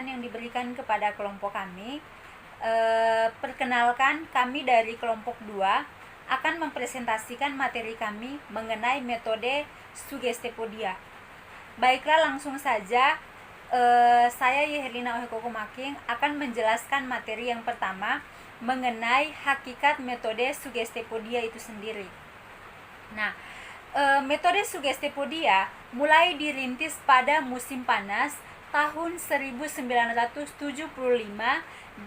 yang diberikan kepada kelompok kami. Perkenalkan, kami dari kelompok 2 akan mempresentasikan materi kami mengenai metode Sugestipedia. Baiklah, langsung saja. Saya Yeherlina Ohikokumaking akan menjelaskan materi yang pertama mengenai hakikat metode Sugestipedia itu sendiri. Nah, metode Sugestipedia mulai dirintis pada musim panas tahun 1975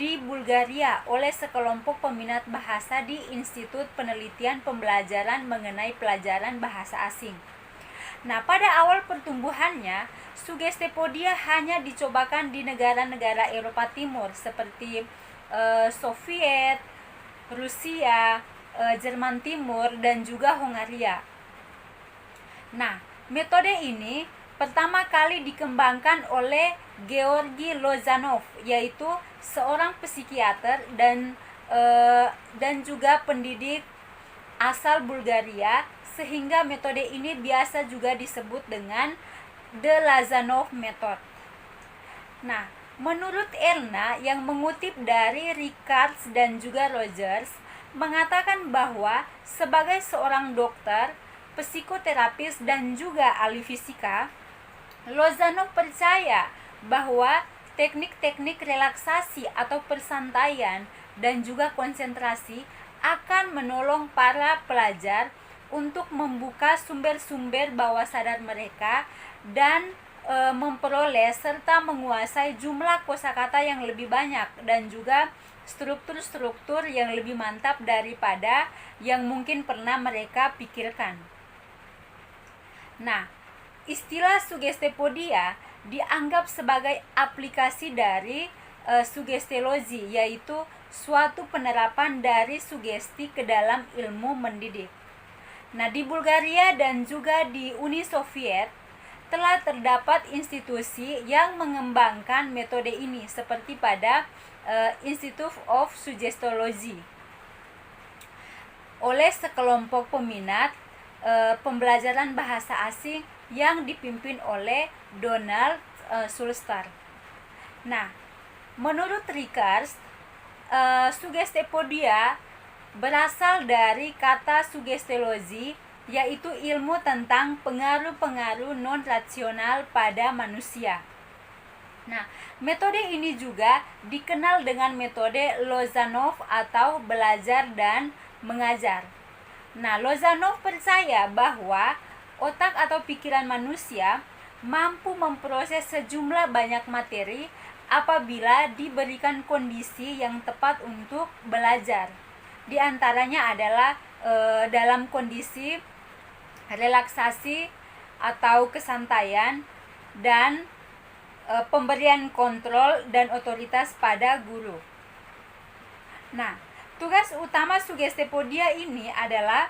di Bulgaria oleh sekelompok peminat bahasa di Institut Penelitian Pembelajaran mengenai Pelajaran Bahasa Asing. Nah, pada awal pertumbuhannya, Sugestipedia hanya dicobakan di negara-negara Eropa Timur seperti Soviet, Rusia, Jerman Timur, dan juga Hongaria. Nah, metode ini pertama kali dikembangkan oleh Georgi Lozanov, yaitu seorang psikiater dan juga pendidik asal Bulgaria, sehingga metode ini biasa juga disebut dengan The Lozanov Method. Nah, menurut Erna yang mengutip dari Rickards dan juga Rogers, mengatakan bahwa sebagai seorang dokter, psikoterapis, dan juga ahli fisika, Lozanov percaya bahwa teknik-teknik relaksasi atau persantaian dan juga konsentrasi akan menolong para pelajar untuk membuka sumber-sumber bawah sadar mereka dan memperoleh serta menguasai jumlah kosakata yang lebih banyak dan juga struktur-struktur yang lebih mantap daripada yang mungkin pernah mereka pikirkan. Nah, istilah Sugestipedia dianggap sebagai aplikasi dari sugestiologi, yaitu suatu penerapan dari sugesti ke dalam ilmu mendidik. Nah, di Bulgaria dan juga di Uni Soviet telah terdapat institusi yang mengembangkan metode ini, seperti pada Institute of Suggestiology oleh sekelompok peminat pembelajaran bahasa asing yang dipimpin oleh Donald Sulster. Nah, menurut Rickards, Sugestipedia berasal dari kata sugestiologi, yaitu ilmu tentang pengaruh-pengaruh non-rasional pada manusia. Nah, metode ini juga dikenal dengan metode Lozanov atau belajar dan mengajar. Nah, Lozanov percaya bahwa otak atau pikiran manusia mampu memproses sejumlah banyak materi apabila diberikan kondisi yang tepat untuk belajar. Di antaranya adalah dalam kondisi relaksasi atau kesantaian dan pemberian kontrol dan otoritas pada guru. Nah, tugas utama Sugestipedia ini adalah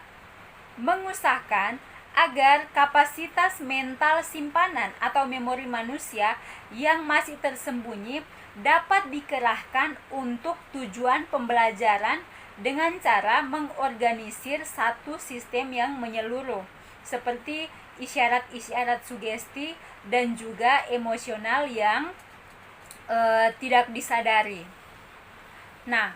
mengusahakan agar kapasitas mental simpanan atau memori manusia yang masih tersembunyi dapat dikerahkan untuk tujuan pembelajaran dengan cara mengorganisir satu sistem yang menyeluruh, seperti isyarat-isyarat sugesti dan juga emosional yang tidak disadari. Nah,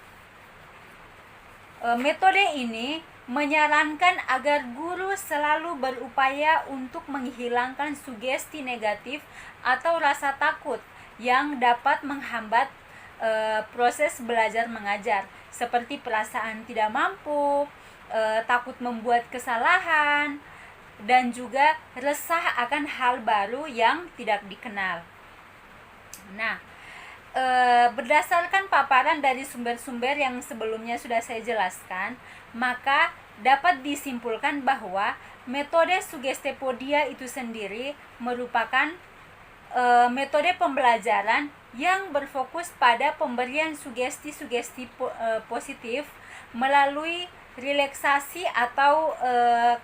metode ini menyarankan agar guru selalu berupaya untuk menghilangkan sugesti negatif atau rasa takut yang dapat menghambat proses belajar mengajar, seperti perasaan tidak mampu, takut membuat kesalahan, dan juga resah akan hal baru yang tidak dikenal. Nah, berdasarkan paparan dari sumber-sumber yang sebelumnya sudah saya jelaskan, maka dapat disimpulkan bahwa metode Sugestipedia itu sendiri merupakan metode pembelajaran yang berfokus pada pemberian sugesti-sugesti positif melalui relaksasi atau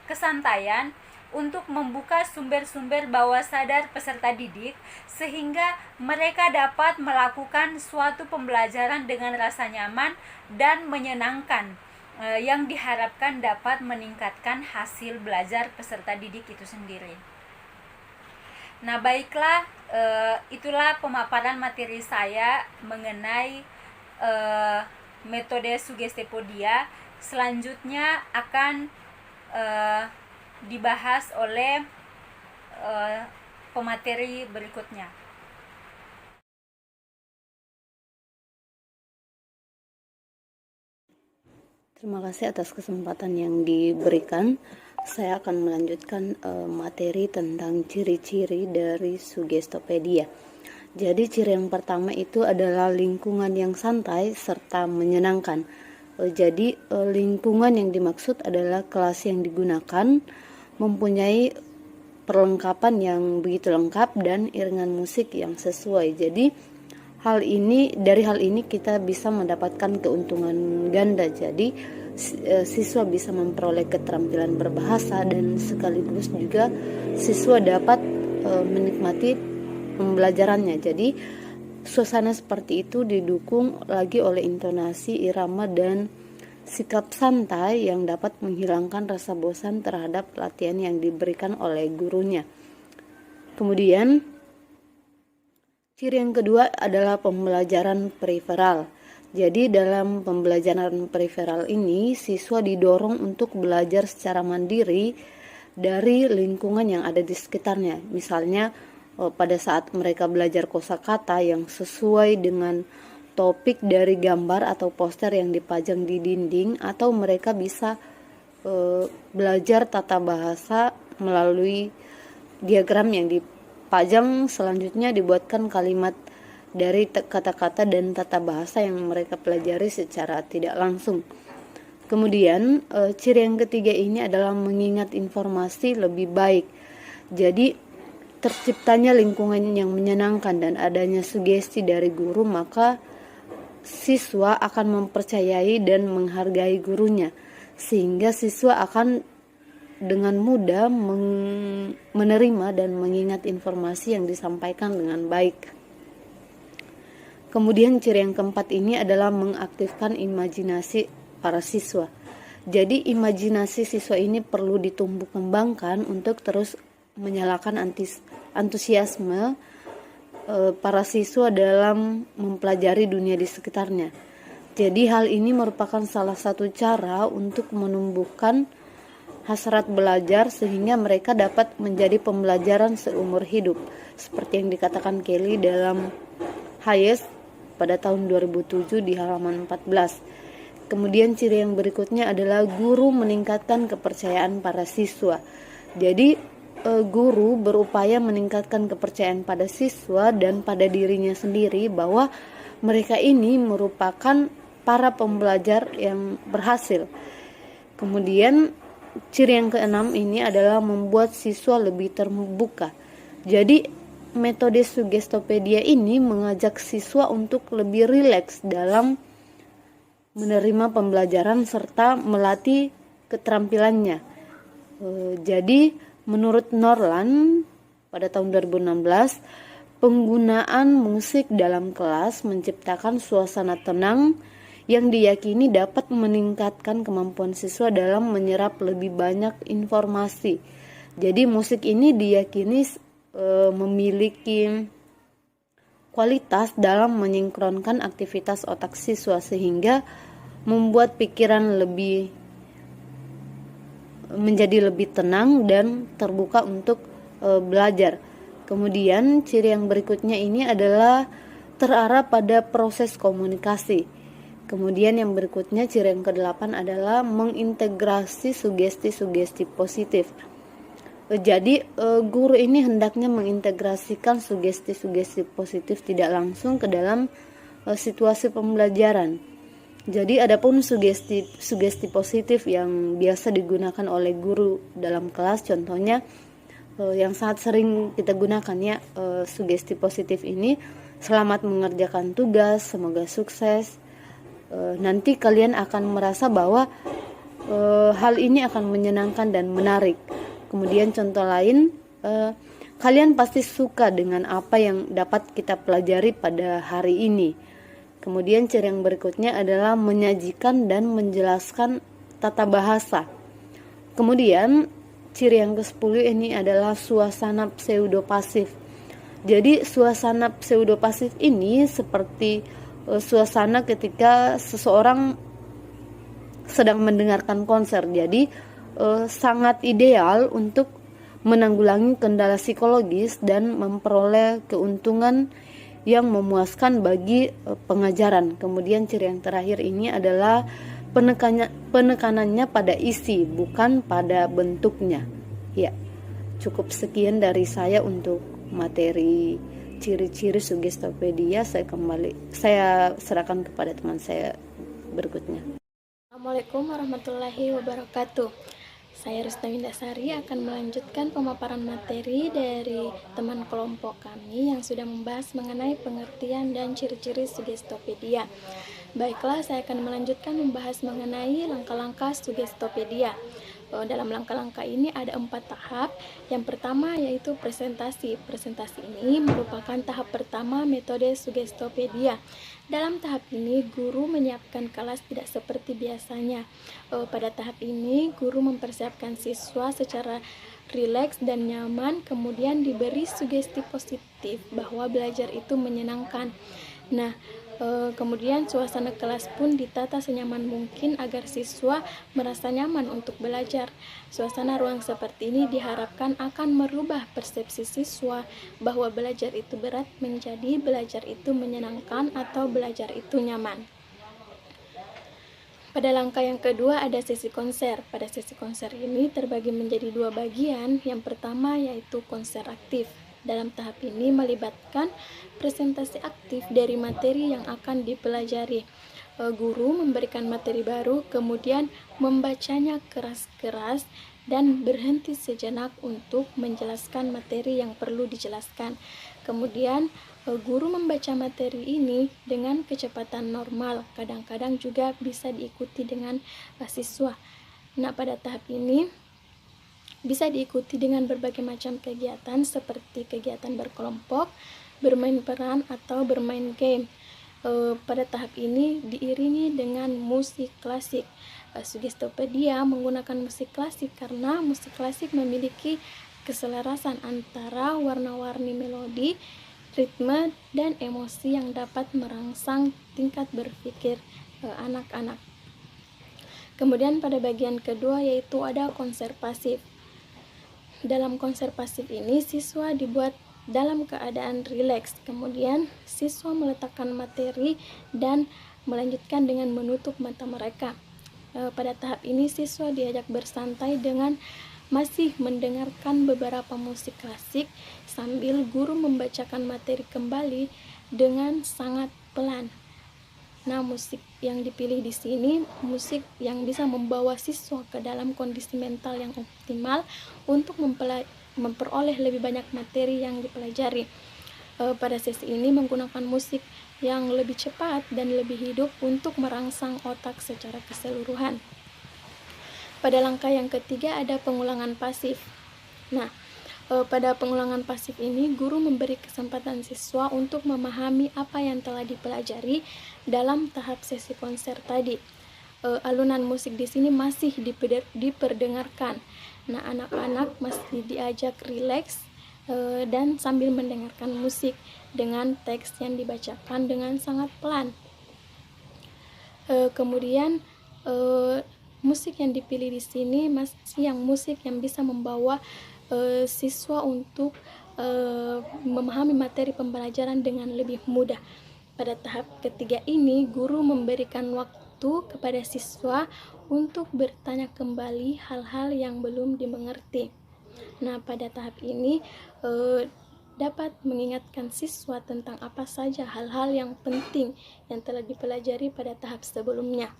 kesantaian untuk membuka sumber-sumber bawah sadar peserta didik sehingga mereka dapat melakukan suatu pembelajaran dengan rasa nyaman dan menyenangkan yang diharapkan dapat meningkatkan hasil belajar peserta didik itu sendiri. Nah, baiklah, itulah pemaparan materi saya mengenai metode sugestipodia. Selanjutnya akan dibahas oleh pemateri berikutnya. Terima kasih atas kesempatan yang diberikan. Saya akan melanjutkan materi tentang ciri-ciri dari Sugestopedia. Jadi ciri yang pertama itu adalah lingkungan yang santai serta menyenangkan. Jadi lingkungan yang dimaksud adalah kelas yang digunakan mempunyai perlengkapan yang begitu lengkap dan iringan musik yang sesuai. Jadi dari hal ini kita bisa mendapatkan keuntungan ganda. Jadi siswa bisa memperoleh keterampilan berbahasa dan sekaligus juga siswa dapat menikmati pembelajarannya. Jadi suasana seperti itu didukung lagi oleh intonasi, irama, dan sikap santai yang dapat menghilangkan rasa bosan terhadap latihan yang diberikan oleh gurunya. Kemudian ciri yang kedua adalah pembelajaran periferal. Jadi dalam pembelajaran periferal ini, siswa didorong untuk belajar secara mandiri dari lingkungan yang ada di sekitarnya. Misalnya pada saat mereka belajar kosakata yang sesuai dengan topik dari gambar atau poster yang dipajang di dinding, atau mereka bisa belajar tata bahasa melalui diagram yang dipajang. Selanjutnya dibuatkan kalimat dari kata-kata dan tata bahasa yang mereka pelajari secara tidak langsung. Kemudian ciri yang ketiga ini adalah mengingat informasi lebih baik. Jadi terciptanya lingkungan yang menyenangkan dan adanya sugesti dari guru, maka siswa akan mempercayai dan menghargai gurunya, sehingga siswa akan dengan mudah menerima dan mengingat informasi yang disampaikan dengan baik. Kemudian ciri yang keempat ini adalah mengaktifkan imajinasi para siswa. Jadi imajinasi siswa ini perlu ditumbuh kembangkan untuk terus menyalakan antusiasme para siswa dalam mempelajari dunia di sekitarnya. Jadi hal ini merupakan salah satu cara untuk menumbuhkan hasrat belajar sehingga mereka dapat menjadi pembelajaran seumur hidup, seperti yang dikatakan Kelly dalam Hayes pada tahun 2007 di halaman 14. Kemudian ciri yang berikutnya adalah guru meningkatkan kepercayaan para siswa. Jadi guru berupaya meningkatkan kepercayaan pada siswa dan pada dirinya sendiri bahwa mereka ini merupakan para pembelajar yang berhasil. Kemudian ciri yang keenam ini adalah membuat siswa lebih terbuka. Jadi metode Sugestopedia ini mengajak siswa untuk lebih rileks dalam menerima pembelajaran serta melatih keterampilannya. Jadi menurut Norland pada tahun 2016, penggunaan musik dalam kelas menciptakan suasana tenang yang diyakini dapat meningkatkan kemampuan siswa dalam menyerap lebih banyak informasi. Jadi musik ini diyakini memiliki kualitas dalam menyinkronkan aktivitas otak siswa sehingga membuat pikiran menjadi lebih tenang dan terbuka untuk belajar. Kemudian ciri yang berikutnya ini adalah terarah pada proses komunikasi. Kemudian yang berikutnya ciri yang ke-8 adalah mengintegrasi sugesti-sugesti positif. Jadi guru ini hendaknya mengintegrasikan sugesti-sugesti positif tidak langsung ke dalam situasi pembelajaran. Jadi adapun sugesti positif yang biasa digunakan oleh guru dalam kelas, contohnya yang sangat sering kita gunakan ya, sugesti positif ini, selamat mengerjakan tugas, semoga sukses. Nanti kalian akan merasa bahwa hal ini akan menyenangkan dan menarik. Kemudian contoh lain, kalian pasti suka dengan apa yang dapat kita pelajari pada hari ini. Kemudian ciri yang berikutnya adalah menyajikan dan menjelaskan tata bahasa. Kemudian ciri yang ke-10 ini adalah suasana pseudopasif. Jadi suasana pseudopasif ini seperti suasana ketika seseorang sedang mendengarkan konser. Jadi sangat ideal untuk menanggulangi kendala psikologis dan memperoleh keuntungan yang memuaskan bagi pengajaran. Kemudian ciri yang terakhir ini adalah penekanannya pada isi, bukan pada bentuknya. Ya, cukup sekian dari saya untuk materi ciri-ciri Sugestopedia. Saya serahkan kepada teman saya berikutnya. Assalamualaikum warahmatullahi wabarakatuh. Saya Rustami Dasari akan melanjutkan pemaparan materi dari teman kelompok kami yang sudah membahas mengenai pengertian dan ciri-ciri Sugestopedia. Baiklah, saya akan melanjutkan membahas mengenai langkah-langkah Sugestopedia. Dalam langkah-langkah ini ada 4 tahap. Yang pertama yaitu presentasi. Presentasi ini merupakan tahap pertama metode Sugestopedia. Dalam tahap ini, guru menyiapkan kelas tidak seperti biasanya. Pada tahap ini, guru mempersiapkan siswa secara rileks dan nyaman, kemudian diberi sugesti positif bahwa belajar itu menyenangkan. Nah, kemudian suasana kelas pun ditata senyaman mungkin agar siswa merasa nyaman untuk belajar. Suasana ruang seperti ini diharapkan akan merubah persepsi siswa bahwa belajar itu berat menjadi belajar itu menyenangkan atau belajar itu nyaman. Pada langkah yang kedua ada sesi konser. Pada sesi konser ini terbagi menjadi 2 bagian. Yang pertama yaitu konser aktif. Dalam tahap ini melibatkan presentasi aktif dari materi yang akan dipelajari. Guru memberikan materi baru, kemudian membacanya keras-keras dan berhenti sejenak untuk menjelaskan materi yang perlu dijelaskan. Kemudian guru membaca materi ini dengan kecepatan normal, kadang-kadang juga bisa diikuti dengan siswa. Nah, pada tahap ini bisa diikuti dengan berbagai macam kegiatan seperti kegiatan berkelompok, bermain peran, atau bermain game. Pada tahap ini diiringi dengan musik klasik. Sugestopedia menggunakan musik klasik karena musik klasik memiliki keselarasan antara warna-warni melodi, ritme, dan emosi yang dapat merangsang tingkat berpikir anak-anak. Kemudian pada bagian kedua yaitu ada konser pasif. Dalam konser pasif ini, siswa dibuat dalam keadaan rileks. Kemudian, siswa meletakkan materi dan melanjutkan dengan menutup mata mereka. Pada tahap ini, siswa diajak bersantai dengan masih mendengarkan beberapa musik klasik sambil guru membacakan materi kembali dengan sangat pelan. Nah, musik yang dipilih di sini musik yang bisa membawa siswa ke dalam kondisi mental yang optimal untuk memperoleh lebih banyak materi yang dipelajari. Pada sesi ini menggunakan musik yang lebih cepat dan lebih hidup untuk merangsang otak secara keseluruhan. Pada langkah yang ketiga ada pengulangan pasif. Nah, pada pengulangan pasif ini, guru memberi kesempatan siswa untuk memahami apa yang telah dipelajari dalam tahap sesi konser tadi. Alunan musik di sini masih diperdengarkan. Nah, anak-anak masih diajak rileks dan sambil mendengarkan musik dengan teks yang dibacakan dengan sangat pelan. Kemudian musik yang dipilih di sini masih yang musik yang bisa membawa siswa untuk memahami materi pembelajaran dengan lebih mudah. Pada tahap ketiga ini, guru memberikan waktu kepada siswa untuk bertanya kembali hal-hal yang belum dimengerti. Nah, pada tahap ini dapat mengingatkan siswa tentang apa saja hal-hal yang penting yang telah dipelajari pada tahap sebelumnya.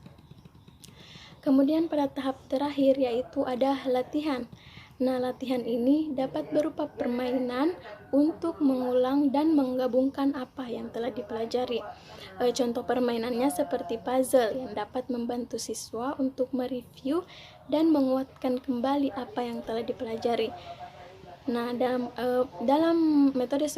Kemudian pada tahap terakhir yaitu ada latihan. Nah, latihan ini dapat berupa permainan untuk mengulang dan menggabungkan apa yang telah dipelajari. Contoh permainannya seperti puzzle yang dapat membantu siswa untuk mereview dan menguatkan kembali apa yang telah dipelajari. Nah, dalam metode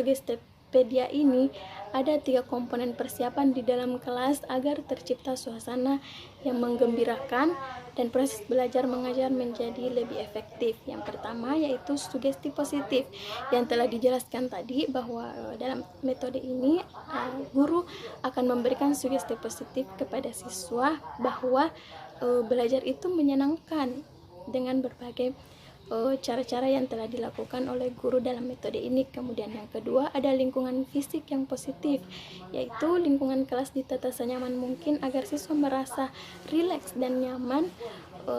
Sugestopedia ini ada 3 komponen persiapan di dalam kelas agar tercipta suasana yang menggembirakan dan proses belajar mengajar menjadi lebih efektif. Yang pertama yaitu sugesti positif, yang telah dijelaskan tadi bahwa dalam metode ini guru akan memberikan sugesti positif kepada siswa bahwa belajar itu menyenangkan dengan berbagai cara-cara yang telah dilakukan oleh guru dalam metode ini. Kemudian yang kedua ada lingkungan fisik yang positif, yaitu lingkungan kelas ditata senyaman mungkin agar siswa merasa rileks dan nyaman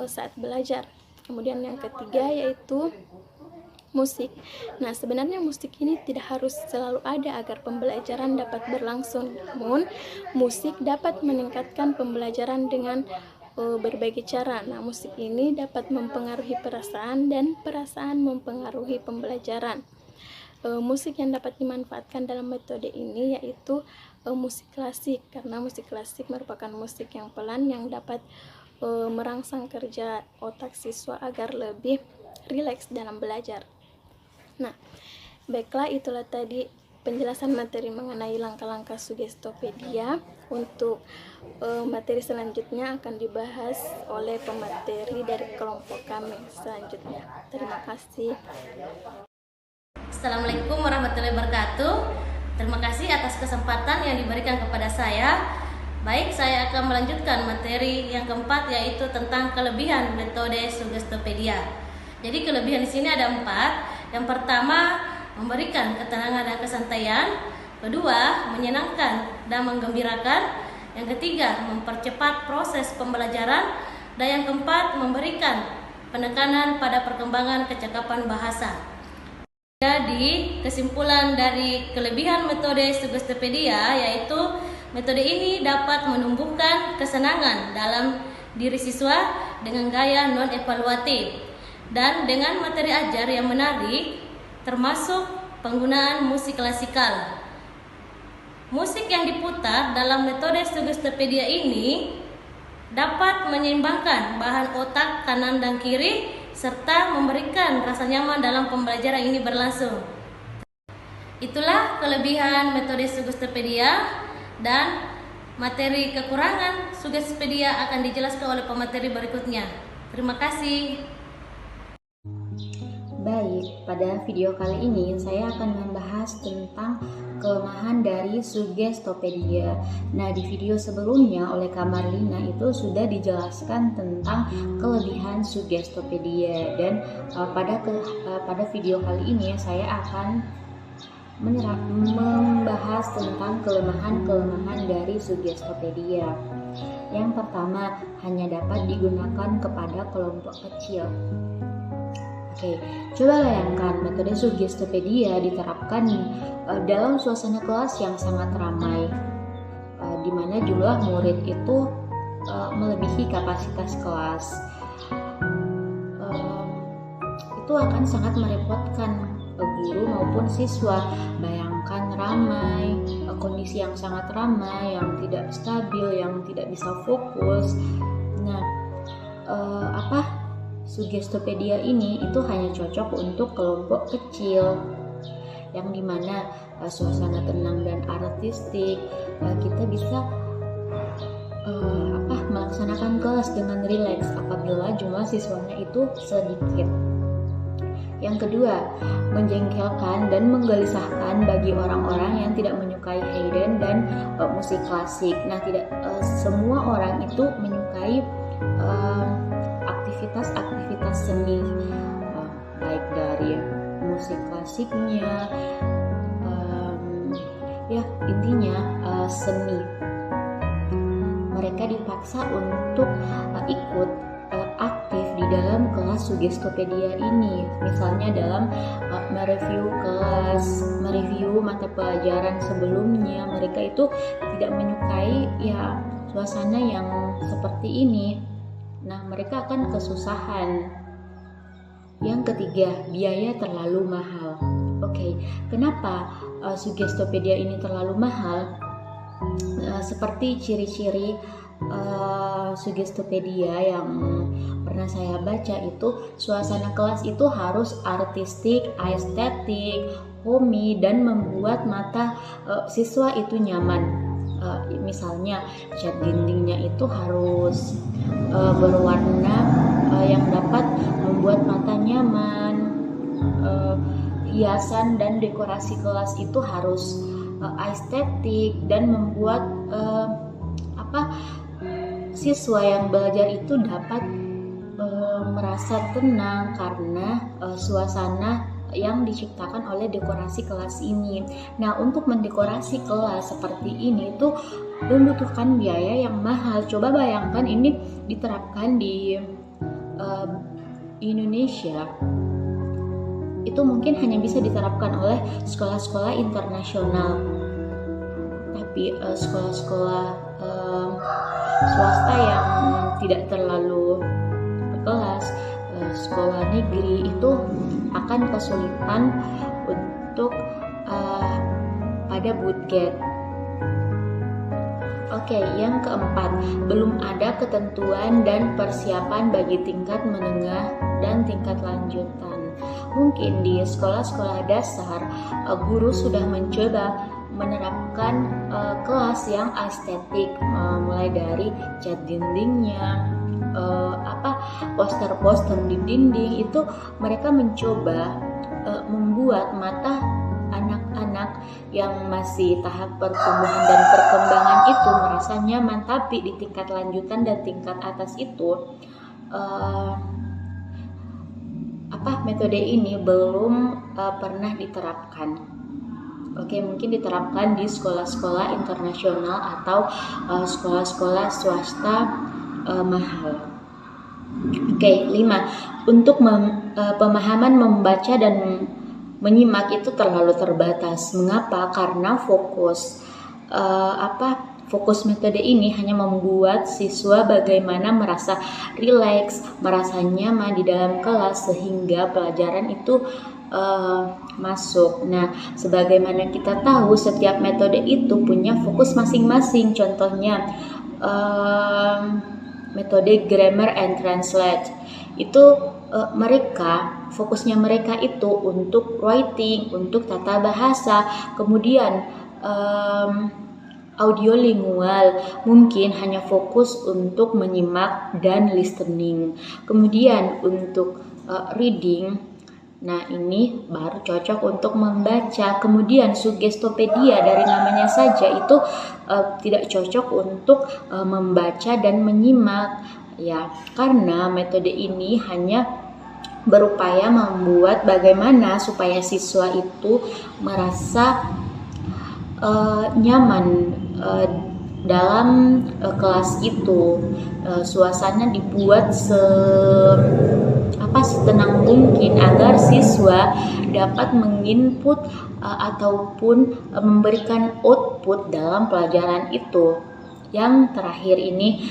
saat belajar. Kemudian yang ketiga yaitu musik. Nah, sebenarnya musik ini tidak harus selalu ada agar pembelajaran dapat berlangsung, namun musik dapat meningkatkan pembelajaran dengan berbagai cara. Nah, musik ini dapat mempengaruhi perasaan dan perasaan mempengaruhi pembelajaran. Musik yang dapat dimanfaatkan dalam metode ini yaitu musik klasik, karena musik klasik merupakan musik yang pelan yang dapat merangsang kerja otak siswa agar lebih rileks dalam belajar. Nah, baiklah, itulah tadi penjelasan materi mengenai langkah-langkah Sugestopedia. Untuk materi selanjutnya akan dibahas oleh pemateri dari kelompok kami selanjutnya. Terima kasih. Assalamualaikum warahmatullahi wabarakatuh. Terima kasih atas kesempatan yang diberikan kepada saya. Baik, saya akan melanjutkan materi yang keempat, yaitu tentang kelebihan metode Sugestopedia. Jadi kelebihan di sini ada 4. Yang pertama, memberikan ketenangan dan kesantaian. Kedua, menyenangkan dan menggembirakan. Yang ketiga, mempercepat proses pembelajaran. Dan yang keempat, memberikan penekanan pada perkembangan kecakapan bahasa. Jadi, kesimpulan dari kelebihan metode Sugestopedia yaitu metode ini dapat menumbuhkan kesenangan dalam diri siswa dengan gaya non-evaluatif dan dengan materi ajar yang menarik, termasuk penggunaan musik klasikal. Musik yang diputar dalam metode Sugestopedia ini dapat menyeimbangkan bahan otak kanan dan kiri serta memberikan rasa nyaman dalam pembelajaran ini berlangsung. Itulah kelebihan metode Sugestopedia, dan materi kekurangan Sugestopedia akan dijelaskan oleh pemateri berikutnya. Terima kasih. Baik, pada video kali ini saya akan membahas tentang kelemahan dari Sugestopedia. Nah, di video sebelumnya oleh Kak Marlina itu sudah dijelaskan tentang kelebihan Sugestopedia, dan pada video kali ini saya akan membahas tentang kelemahan-kelemahan dari Sugestopedia. Yang pertama, hanya dapat digunakan kepada kelompok kecil. Oke, coba bayangkan metode Sugestopedia diterapkan dalam suasana kelas yang sangat ramai, di mana jumlah murid itu melebihi kapasitas kelas. Itu akan sangat merepotkan guru maupun siswa. Bayangkan ramai, kondisi yang sangat ramai, yang tidak stabil, yang tidak bisa fokus. Nah, Sugestopedia ini itu hanya cocok untuk kelompok kecil, yang dimana suasana tenang dan artistik, kita bisa melaksanakan kelas dengan rileks apabila jumlah siswanya itu sedikit. Yang kedua, menjengkelkan dan menggelisahkan bagi orang-orang yang tidak menyukai Haydn dan musik klasik. Nah, tidak semua orang itu menyukai aktivitas seni, baik dari musik klasiknya, intinya seni. Mereka dipaksa untuk ikut aktif di dalam kelas Sugestopedia ini, misalnya dalam mereview kelas, mereview mata pelajaran sebelumnya. Mereka itu tidak menyukai suasana yang seperti ini. Nah, mereka akan kesusahan. Yang ketiga, biaya terlalu mahal. Oke, kenapa Sugestopedia ini terlalu mahal? Seperti ciri-ciri Sugestopedia yang pernah saya baca itu, suasana kelas itu harus artistik, estetik, homey dan membuat mata siswa itu nyaman. Misalnya cat dindingnya itu harus berwarna yang dapat membuat mata nyaman. Hiasan dan dekorasi kelas itu harus estetik dan membuat siswa yang belajar itu dapat merasa tenang karena suasana yang diciptakan oleh dekorasi kelas ini. Nah, untuk mendekorasi kelas seperti ini itu membutuhkan biaya yang mahal. Coba bayangkan ini diterapkan di Indonesia. Itu mungkin hanya bisa diterapkan oleh sekolah-sekolah internasional. Tapi sekolah-sekolah swasta yang tidak terlalu berkelas, sekolah negeri itu akan kesulitan untuk pada budget. Oke, yang keempat, belum ada ketentuan dan persiapan bagi tingkat menengah dan tingkat lanjutan. Mungkin di sekolah-sekolah dasar guru sudah mencoba menerapkan kelas yang estetik, mulai dari cat dindingnya, poster-poster di dinding itu mereka mencoba membuat mata anak-anak yang masih tahap pertumbuhan dan perkembangan itu merasa nyaman. Tapi di tingkat lanjutan dan tingkat atas itu metode ini belum pernah diterapkan. Oke, mungkin diterapkan di sekolah-sekolah internasional atau sekolah-sekolah swasta mahal. Oke, 5. Untuk pemahaman membaca dan menyimak itu terlalu terbatas. Mengapa? Karena fokus metode ini hanya membuat siswa bagaimana merasa rileks, merasa nyaman di dalam kelas sehingga pelajaran itu masuk. Nah, sebagaimana kita tahu setiap metode itu punya fokus masing-masing. Contohnya metode grammar and translate itu fokusnya mereka itu untuk writing, untuk tata bahasa. Kemudian audiolingual mungkin hanya fokus untuk menyimak dan listening. Kemudian untuk reading, nah ini baru cocok untuk membaca. Kemudian sugestopedia dari namanya saja itu tidak cocok untuk membaca dan menyimak, ya, karena metode ini hanya berupaya membuat bagaimana supaya siswa itu merasa nyaman dalam kelas itu. Suasana dibuat setenang mungkin agar siswa dapat menginput ataupun memberikan output dalam pelajaran itu. Yang terakhir ini,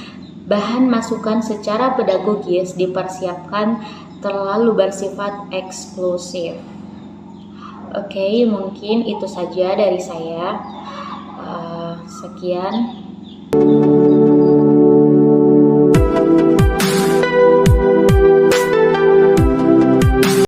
bahan masukan secara pedagogis dipersiapkan terlalu bersifat eksklusif. Oke, mungkin itu saja dari saya. Sekian.